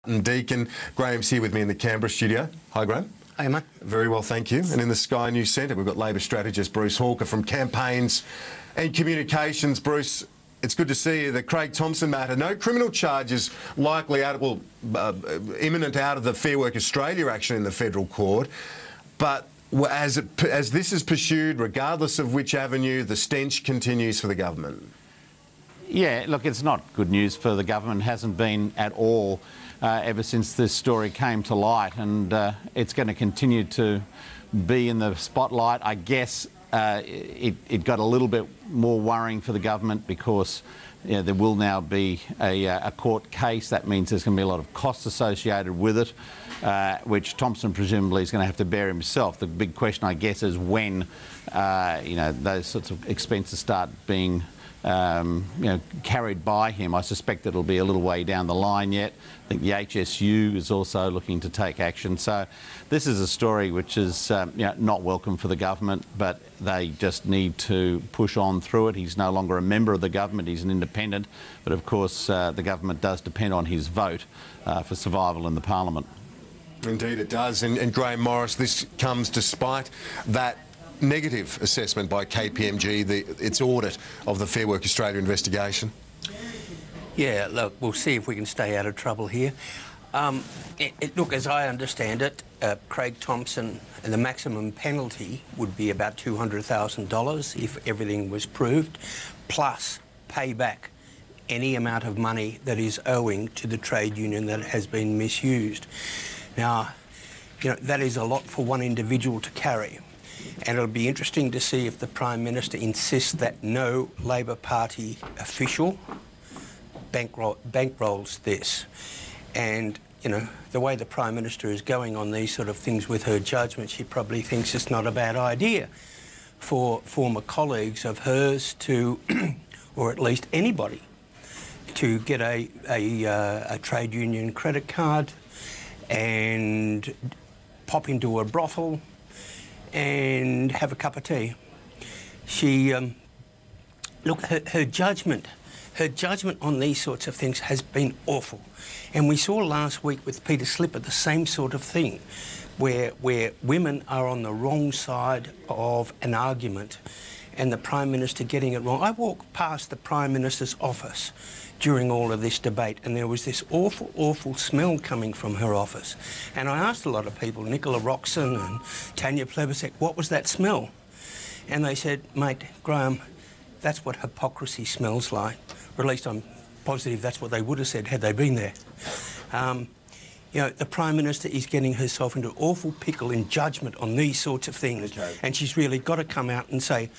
And Deacon. Graham's here with me in the Canberra studio. Hi, Graham. Hey, mate. Very well, thank you. And in the Sky News Centre, we've got Labor strategist Bruce Hawker from Campaigns and Communications. Bruce, it's good to see you. The Craig Thompson matter. No criminal charges likely imminent out of the Fair Work Australia action in the federal court. But as this is pursued, regardless of which avenue, the stench continues for the government. Yeah, look, it's not good news for the government. It hasn't been at all ever since this story came to light, and it's going to continue to be in the spotlight. I guess it got a little bit more worrying for the government because there will now be a court case. That means there's going to be a lot of costs associated with it, which Thompson presumably is going to have to bear himself. The big question, I guess, is when those sorts of expenses start being carried by him. I suspect it'll be a little way down the line yet. I think the HSU is also looking to take action. So this is a story which is not welcome for the government, but they just need to push on through it. He's no longer a member of the government, he's an independent, but of course the government does depend on his vote for survival in the parliament. Indeed it does. And Grahame Morris, this comes despite that negative assessment by KPMG, its audit of the Fair Work Australia investigation. Yeah, look, we'll see if we can stay out of trouble here. Look, as I understand it, Craig Thompson, the maximum penalty would be about $200,000 if everything was proved, plus pay back any amount of money that is owing to the trade union that has been misused. Now, that is a lot for one individual to carry. And it'll be interesting to see if the Prime Minister insists that no Labor Party official bankrolls this. And, the way the Prime Minister is going on these sort of things with her judgment, she probably thinks it's not a bad idea for former colleagues of hers to, or at least anybody, to get a trade union credit card and pop into a brothel and have a cup of tea. She, look, her judgment on these sorts of things has been awful. And we saw last week with Peter Slipper the same sort of thing, where women are on the wrong side of an argument and the Prime Minister getting it wrong. I walked past the Prime Minister's office during all of this debate, and there was this awful, awful smell coming from her office. And I asked a lot of people, Nicola Roxon and Tanya Plibersek, what was that smell? And they said, mate, Graham, that's what hypocrisy smells like. Or at least I'm positive that's what they would have said had they been there. The Prime Minister is getting herself into an awful pickle in judgment on these sorts of things. Okay. And she's really got to come out and say,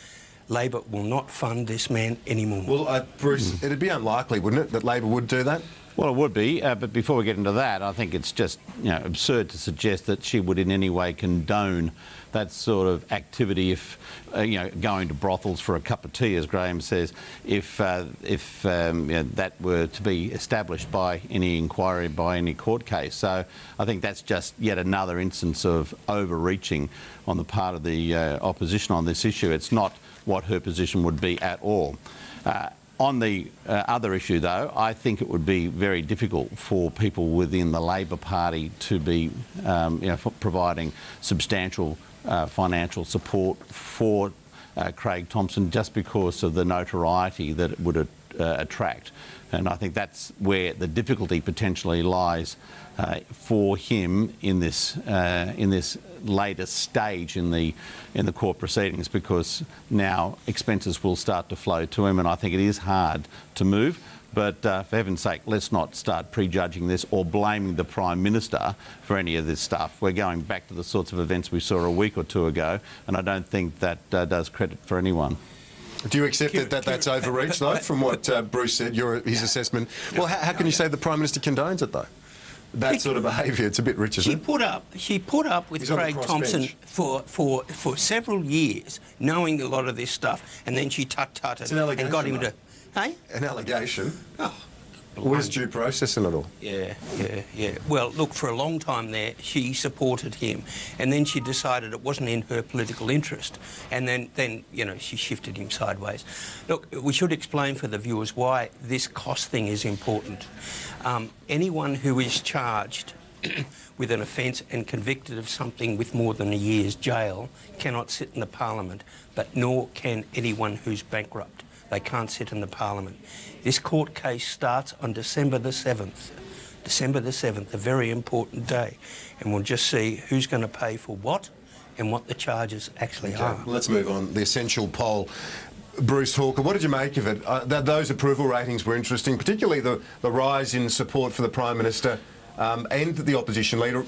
Labor will not fund this man anymore. Well, Bruce, it'd be unlikely, wouldn't it, that Labor would do that? Well, it would be, but before we get into that, I think it's just absurd to suggest that she would in any way condone that sort of activity if, going to brothels for a cup of tea, as Graham says, if that were to be established by any inquiry, by any court case. So I think that's just yet another instance of overreaching on the part of the opposition on this issue. It's not what her position would be at all. On the other issue, though, I think it would be very difficult for people within the Labor Party to be providing substantial financial support for Craig Thompson just because of the notoriety that it would attract. And I think that's where the difficulty potentially lies for him in this latest stage in the court proceedings, because now expenses will start to flow to him, and I think it is hard to move. But for heaven's sake, let's not start prejudging this or blaming the Prime Minister for any of this stuff. We're going back to the sorts of events we saw a week or two ago, and I don't think that does credit for anyone. Do you accept that that's overreach, though, from what Bruce said, his assessment? Well, how can you say the Prime Minister condones it, though? That sort of behaviour, it's a bit rich, isn't it? She put up with Craig Thompson for several years, knowing a lot of this stuff, and then she tut-tutted and got him to... Hey? An allegation. Oh, Where's due process in it all? Yeah. Well, look, for a long time there, she supported him, and then she decided it wasn't in her political interest, and then she shifted him sideways. Look, we should explain for the viewers why this cost thing is important. Anyone who is charged with an offence and convicted of something with more than a year's jail cannot sit in the parliament, but nor can anyone who's bankrupt. They can't sit in the parliament. This court case starts on December the 7th. December the 7th, a very important day. And we'll just see who's going to pay for what and what the charges actually are. Let's move on. The essential poll. Bruce Hawker, what did you make of it? Those approval ratings were interesting, particularly the rise in support for the Prime Minister and the opposition leader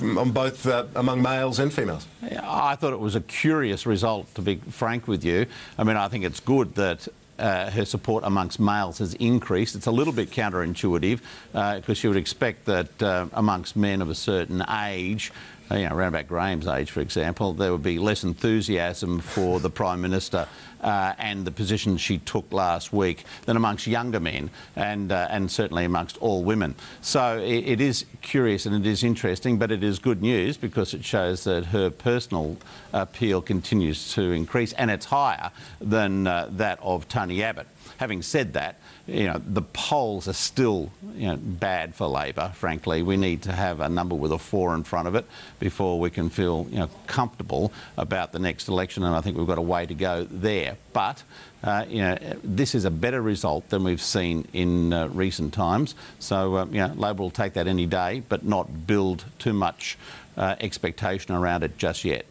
on both among males and females. I thought it was a curious result, to be frank with you. I mean, I think it's good that her support amongst males has increased. It's a little bit counterintuitive because you would expect that amongst men of a certain age, around about Graham's age, for example, there would be less enthusiasm for the Prime Minister and the position she took last week than amongst younger men and certainly amongst all women. So it is curious and it is interesting, but it is good news because it shows that her personal appeal continues to increase, and it's higher than that of Tony Abbott. Having said that, the polls are still bad for Labor, frankly. We need to have a number with a 4 in front of it before we can feel comfortable about the next election, and I think we've got a way to go there. But this is a better result than we've seen in recent times. So Labor will take that any day, but not build too much expectation around it just yet.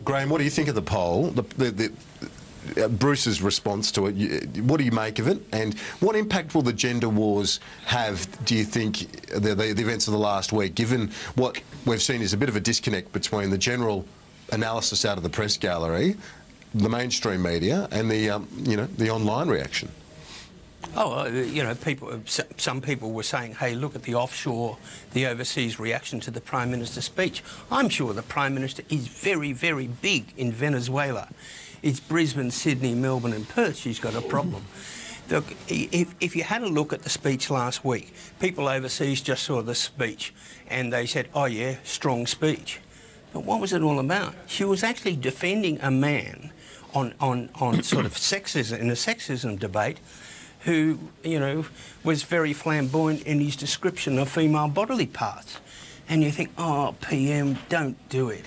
Graham, what do you think of the poll? Bruce's response to it, what do you make of it, and what impact will the gender wars have, do you think, the events of the last week, given what we've seen is a bit of a disconnect between the general analysis out of the press gallery, the mainstream media, and the online reaction? Some people were saying, hey, look at the overseas reaction to the Prime Minister's speech. I'm sure the Prime Minister is very, very big in Venezuela. It's Brisbane, Sydney, Melbourne and Perth she's got a problem. Look, if you had a look at the speech last week, people overseas just saw the speech and they said, oh yeah, strong speech. But what was it all about? She was actually defending a man on sort of sexism, in a sexism debate, who, was very flamboyant in his description of female bodily parts. And you think, oh, PM, don't do it.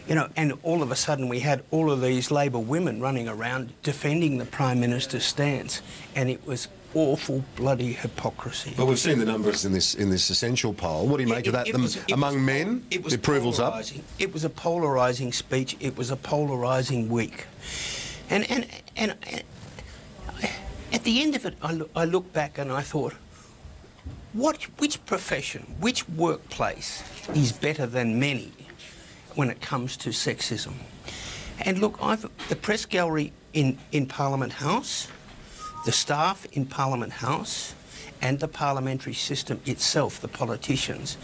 And all of a sudden we had all of these Labor women running around defending the Prime Minister's stance, and it was awful bloody hypocrisy. But we've seen the numbers in this essential poll. What do you make of that? Among men, the approval's up? It was a polarising speech. It was a polarising week. And at the end of it, I look back and I thought, which profession, which workplace is better than many when it comes to sexism? And look, the press gallery in Parliament House, the staff in Parliament House, and the parliamentary system itself, the politicians,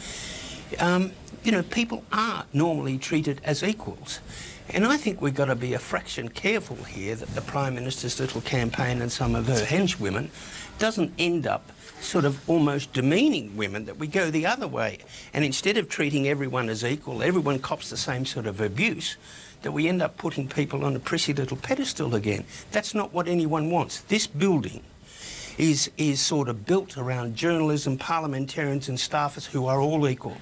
people are normally treated as equals. And I think we've got to be a fraction careful here that the Prime Minister's little campaign and some of her henchwomen doesn't end up sort of almost demeaning women, that we go the other way. And instead of treating everyone as equal, everyone cops the same sort of abuse, that we end up putting people on a prissy little pedestal again. That's not what anyone wants. This building is sort of built around journalism, parliamentarians and staffers who are all equal.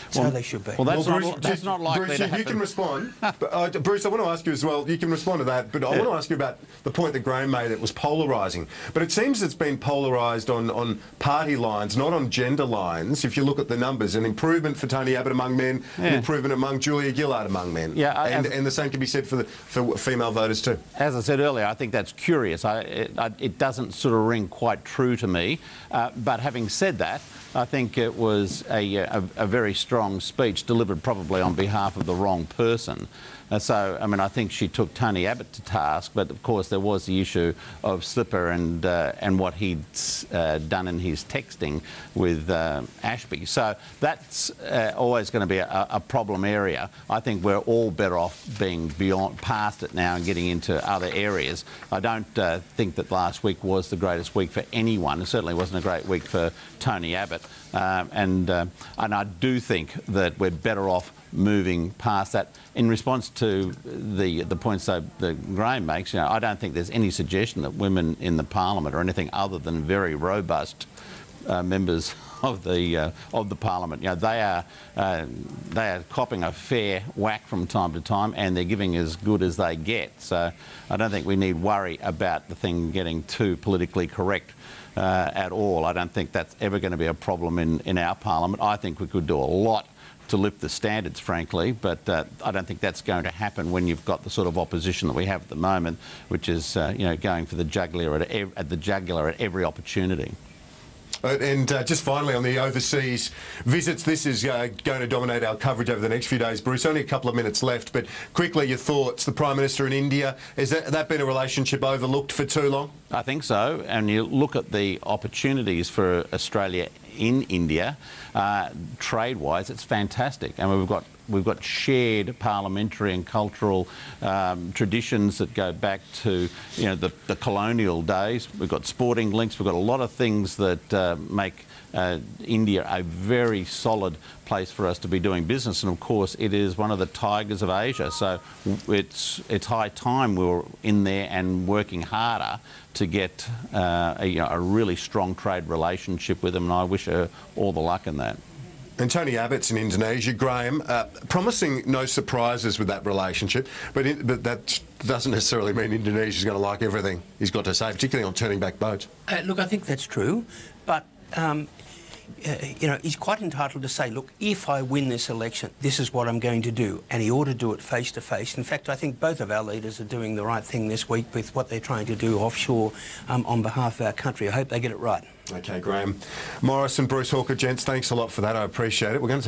That's how they should be. Well, that's not likely Bruce, to happen. you can respond. But, Bruce, I want to ask you as well, you can respond to that, but I want to ask you about the point that Graham made, it was polarising. But it seems it's been polarised on party lines, not on gender lines. If you look at the numbers, an improvement for Tony Abbott among men, an improvement among Julia Gillard among men. Yeah, and the same can be said for female voters too. As I said earlier, I think that's curious. It doesn't sort of ring quite true to me. But having said that, I think it was a very strong strong speech delivered probably on behalf of the wrong person. So, I mean, I think she took Tony Abbott to task, but of course there was the issue of Slipper and what he'd done in his texting with Ashby. So that's always going to be a problem area. I think we're all better off being past it now and getting into other areas. I don't think that last week was the greatest week for anyone. It certainly wasn't a great week for Tony Abbott. And I do think that we're better off moving past that. In response to the points that Grahame makes, you know, I don't think there's any suggestion that women in the Parliament are anything other than very robust members of the Parliament. You know, they are copping a fair whack from time to time, and they're giving as good as they get. So I don't think we need worry about the thing getting too politically correct at all. I don't think that's ever going to be a problem in our Parliament. I think we could do a lot to lift the standards, frankly, but I don't think that's going to happen when you've got the sort of opposition that we have at the moment, which is you know, going for the jugular at every opportunity. And just finally on the overseas visits, this is going to dominate our coverage over the next few days. Bruce, only a couple of minutes left, but quickly your thoughts. The Prime Minister in India, has that been a relationship overlooked for too long? I think so, and you look at the opportunities for Australia in India, trade-wise, it's fantastic, and we've got shared parliamentary and cultural traditions that go back to, you know, the colonial days. We've got sporting links. We've got a lot of things that make India a very solid place for us to be doing business, and of course it is one of the tigers of Asia, so it's high time we were in there and working harder to get a really strong trade relationship with them, and I wish her all the luck in that. And Tony Abbott's in Indonesia. Grahame, promising no surprises with that relationship, but that doesn't necessarily mean Indonesia's going to like everything he's got to say, particularly on turning back boats. Look, I think that's true, but you know, he's quite entitled to say, look, if I win this election, this is what I'm going to do, and he ought to do it face to face. In fact, I think both of our leaders are doing the right thing this week with what they're trying to do offshore on behalf of our country. I hope they get it right. OK, Grahame Morris and Bruce Hawker, gents, thanks a lot for that. I appreciate it. We're going to take